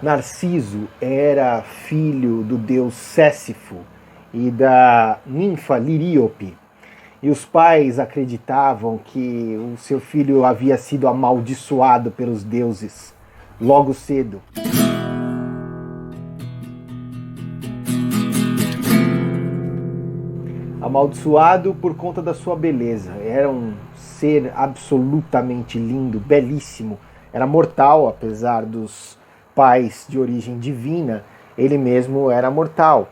Narciso era filho do deus Céssifo e da ninfa Liríope. E os pais acreditavam que o seu filho havia sido amaldiçoado pelos deuses logo cedo. Amaldiçoado por conta da sua beleza. Era um ser absolutamente lindo, belíssimo. Era mortal, apesar dos pais de origem divina, ele mesmo era mortal.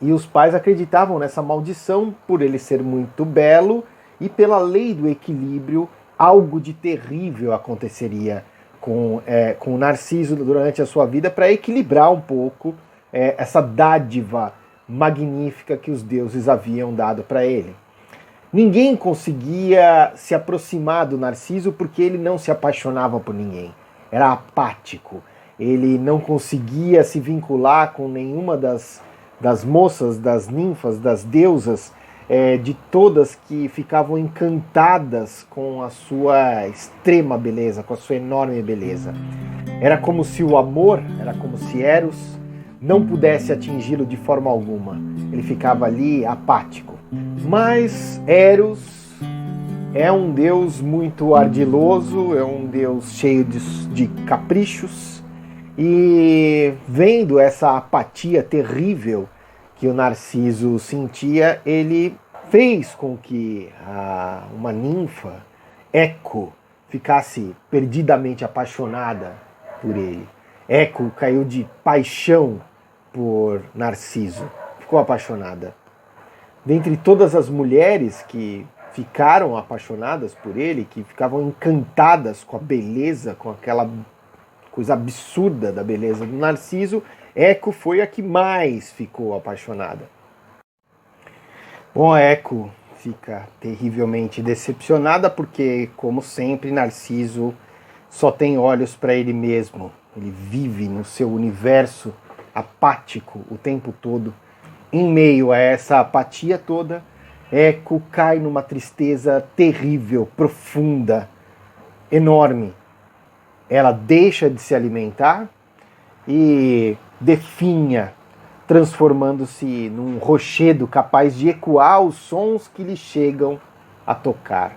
E os pais acreditavam nessa maldição por ele ser muito belo e pela lei do equilíbrio, algo de terrível aconteceria com o Narciso durante a sua vida para equilibrar um pouco essa dádiva magnífica que os deuses haviam dado para ele. Ninguém conseguia se aproximar do Narciso porque ele não se apaixonava por ninguém. Era apático. Ele não conseguia se vincular com nenhuma das moças, das ninfas, das deusas, de todas que ficavam encantadas com a sua extrema beleza, com a sua enorme beleza. Era como se o amor, era como se Eros não pudesse atingi-lo de forma alguma. Ele ficava ali apático. Mas Eros é um deus muito ardiloso, é um deus cheio de caprichos, e vendo essa apatia terrível que o Narciso sentia, ele fez com que uma ninfa, Eco, ficasse perdidamente apaixonada por ele. Eco caiu de paixão por Narciso, ficou apaixonada. Dentre todas as mulheres que ficaram apaixonadas por ele, que ficavam encantadas com a beleza, com aquela coisa absurda da beleza do Narciso, Eco foi a que mais ficou apaixonada. Bom, a Eco fica terrivelmente decepcionada porque, como sempre, Narciso só tem olhos para ele mesmo. Ele vive no seu universo apático o tempo todo. Em meio a essa apatia toda, Eco cai numa tristeza terrível, profunda, enorme. Ela deixa de se alimentar e definha, transformando-se num rochedo capaz de ecoar os sons que lhe chegam a tocar.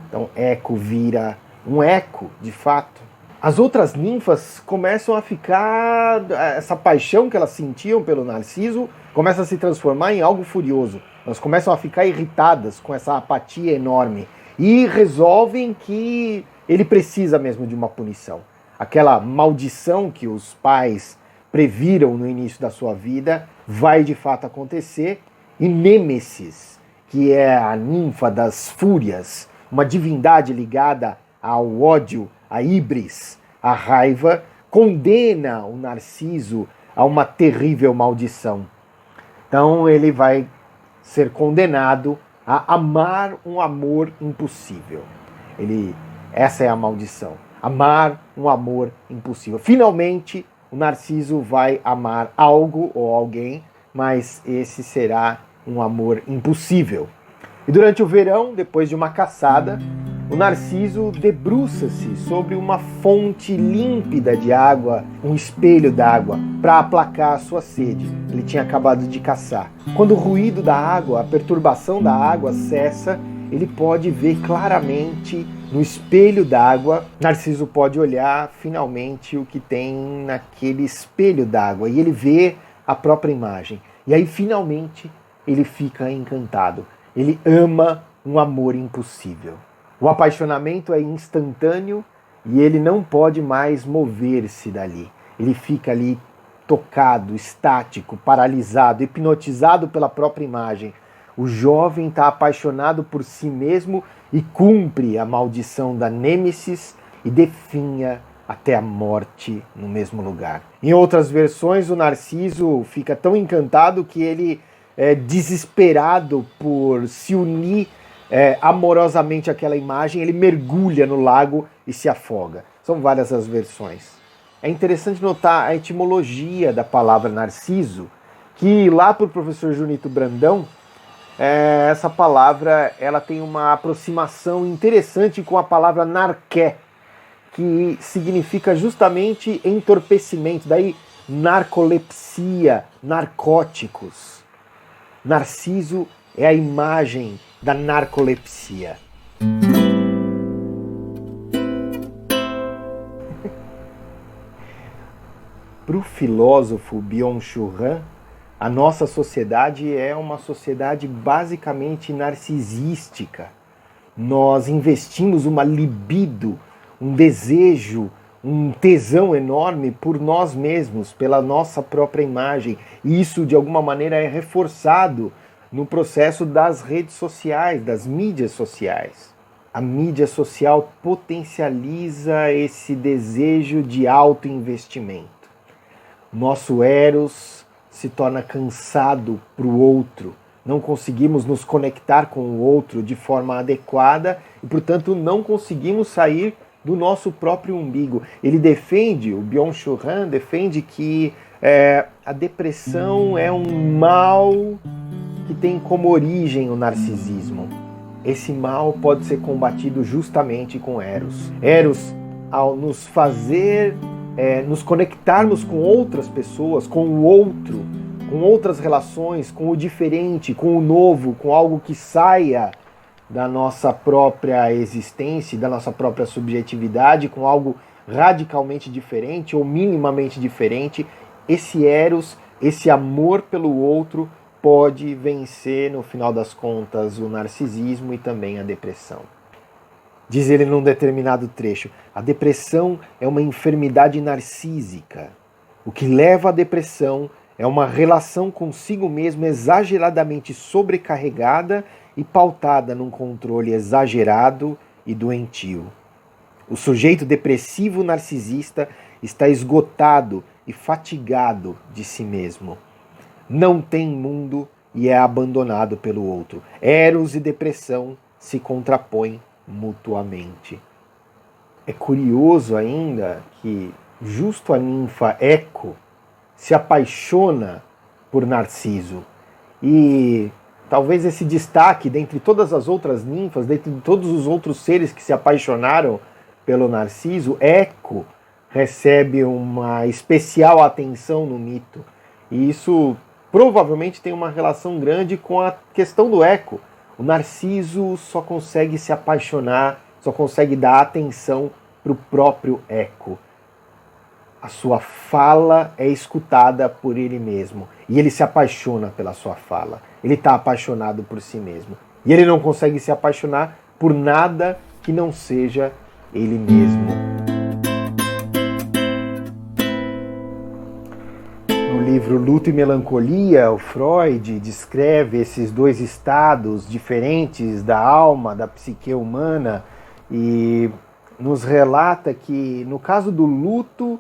Então Eco vira um eco, de fato. As outras ninfas começam a ficar... Essa paixão que elas sentiam pelo Narciso começa a se transformar em algo furioso. Elas começam a ficar irritadas com essa apatia enorme e resolvem que ele precisa mesmo de uma punição. Aquela maldição que os pais previram no início da sua vida vai de fato acontecer, e Nêmesis, que é a ninfa das fúrias, uma divindade ligada ao ódio, a híbris, a raiva, condena o Narciso a uma terrível maldição. Então ele vai ser condenado a amar um amor impossível. Essa é a maldição. Amar um amor impossível. Finalmente, o Narciso vai amar algo ou alguém, mas esse será um amor impossível. E durante o verão, depois de uma caçada, o Narciso debruça-se sobre uma fonte límpida de água, um espelho d'água, para aplacar a sua sede. Ele tinha acabado de caçar. Quando o ruído da água, a perturbação da água cessa, ele pode ver claramente no espelho d'água. Narciso pode olhar finalmente o que tem naquele espelho d'água e ele vê a própria imagem. E aí finalmente ele fica encantado. Ele ama um amor impossível. O apaixonamento é instantâneo e ele não pode mais mover-se dali. Ele fica ali tocado, estático, paralisado, hipnotizado pela própria imagem. O jovem está apaixonado por si mesmo e cumpre a maldição da Nêmesis e definha até a morte no mesmo lugar. Em outras versões, o Narciso fica tão encantado que ele desesperado por se unir amorosamente àquela imagem, ele mergulha no lago e se afoga. São várias as versões. É interessante notar a etimologia da palavra Narciso, que lá para o professor Junito Brandão, essa palavra ela tem uma aproximação interessante com a palavra narqué, que significa justamente entorpecimento, daí narcolepsia, narcóticos. Narciso é a imagem da narcolepsia. Para o filósofo Byung-Chul Han, a nossa sociedade é uma sociedade basicamente narcisística. Nós investimos uma libido, um desejo, um tesão enorme por nós mesmos, pela nossa própria imagem. E isso, de alguma maneira, é reforçado no processo das redes sociais, das mídias sociais. A mídia social potencializa esse desejo de autoinvestimento. Nosso eros se torna cansado para o outro. Não conseguimos nos conectar com o outro de forma adequada e, portanto, não conseguimos sair do nosso próprio umbigo. Ele defende, o Byung-Chul Han defende que a depressão é um mal que tem como origem o narcisismo. Esse mal pode ser combatido justamente com eros. Eros, ao nos fazer nos conectarmos com outras pessoas, com o outro, com outras relações, com o diferente, com o novo, com algo que saia da nossa própria existência, da nossa própria subjetividade, com algo radicalmente diferente ou minimamente diferente, esse eros, esse amor pelo outro pode vencer, no final das contas, o narcisismo e também a depressão. Diz ele num determinado trecho, a depressão é uma enfermidade narcísica. O que leva à depressão é uma relação consigo mesmo exageradamente sobrecarregada e pautada num controle exagerado e doentio. O sujeito depressivo narcisista está esgotado e fatigado de si mesmo. Não tem mundo e é abandonado pelo outro. Eros e depressão se contrapõem mutuamente. É curioso ainda que justo a ninfa Eco se apaixona por Narciso. E talvez esse destaque, dentre todas as outras ninfas, dentre todos os outros seres que se apaixonaram pelo Narciso, Eco recebe uma especial atenção no mito. E isso provavelmente tem uma relação grande com a questão do Eco. O Narciso só consegue se apaixonar, só consegue dar atenção para o próprio Eco. A sua fala é escutada por ele mesmo. E ele se apaixona pela sua fala. Ele está apaixonado por si mesmo. E ele não consegue se apaixonar por nada que não seja ele mesmo. No livro Luto e Melancolia, o Freud descreve esses dois estados diferentes da alma, da psique humana, e nos relata que, no caso do luto,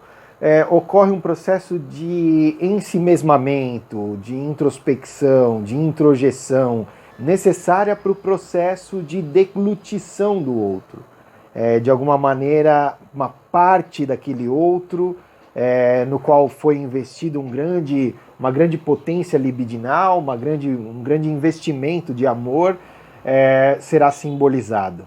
ocorre um processo de ensimesmamento, de introspecção, de introjeção, necessária para o processo de deglutição do outro. De alguma maneira, uma parte daquele outro, no qual foi investido uma grande potência libidinal, um grande investimento de amor, será simbolizado.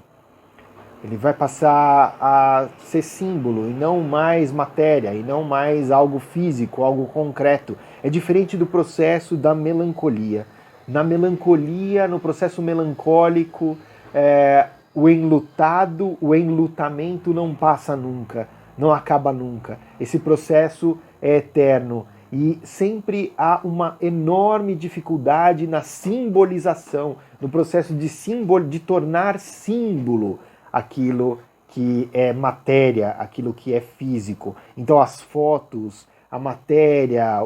Ele vai passar a ser símbolo e não mais matéria, e não mais algo físico, algo concreto. É diferente do processo da melancolia. Na melancolia, no processo melancólico, o enlutado, o enlutamento não passa nunca, não acaba nunca. Esse processo é eterno e sempre há uma enorme dificuldade na simbolização, no processo de tornar símbolo aquilo que é matéria, aquilo que é físico. Então as fotos, a matéria,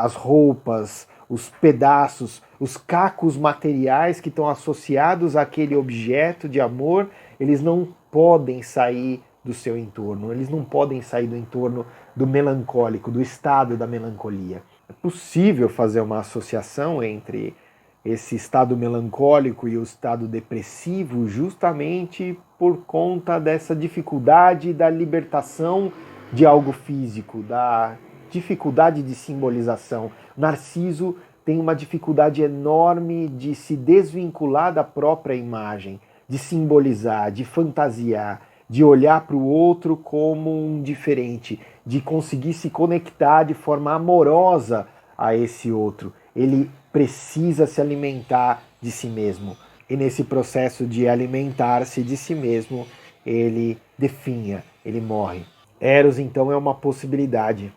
as roupas, os pedaços, os cacos materiais que estão associados àquele objeto de amor, eles não podem sair do seu entorno, eles não podem sair do entorno do melancólico, do estado da melancolia. É possível fazer uma associação entre esse estado melancólico e o estado depressivo justamente por conta dessa dificuldade da libertação de algo físico, da dificuldade de simbolização. Narciso tem uma dificuldade enorme de se desvincular da própria imagem, de simbolizar, de fantasiar, de olhar para o outro como um diferente, de conseguir se conectar de forma amorosa a esse outro. Ele precisa se alimentar de si mesmo. E nesse processo de alimentar-se de si mesmo, ele definha, ele morre. Eros, então, é uma possibilidade,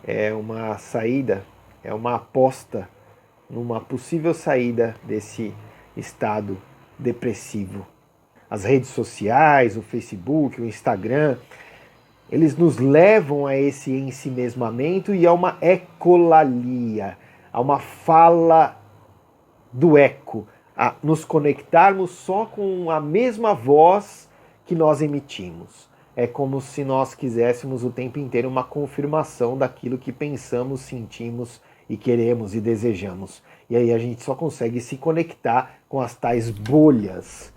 é uma saída, é uma aposta numa possível saída desse estado depressivo. As redes sociais, o Facebook, o Instagram, eles nos levam a esse ensimesmamento e a uma ecolalia, a uma fala do eco, a nos conectarmos só com a mesma voz que nós emitimos. É como se nós quiséssemos o tempo inteiro uma confirmação daquilo que pensamos, sentimos e queremos e desejamos. E aí a gente só consegue se conectar com as tais bolhas.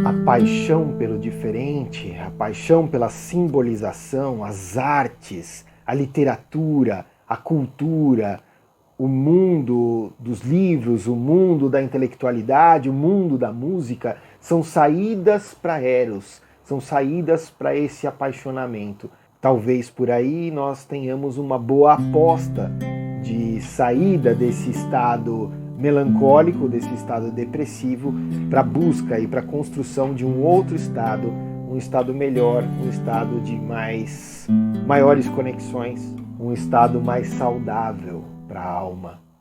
A paixão pelo diferente, a paixão pela simbolização, as artes, a literatura, a cultura, o mundo dos livros, o mundo da intelectualidade, o mundo da música, são saídas para Eros, são saídas para esse apaixonamento. Talvez por aí nós tenhamos uma boa aposta de saída desse estado melancólico, desse estado depressivo, para a busca e para a construção de um outro estado, um estado melhor, um estado de maiores conexões, um estado mais saudável para a alma.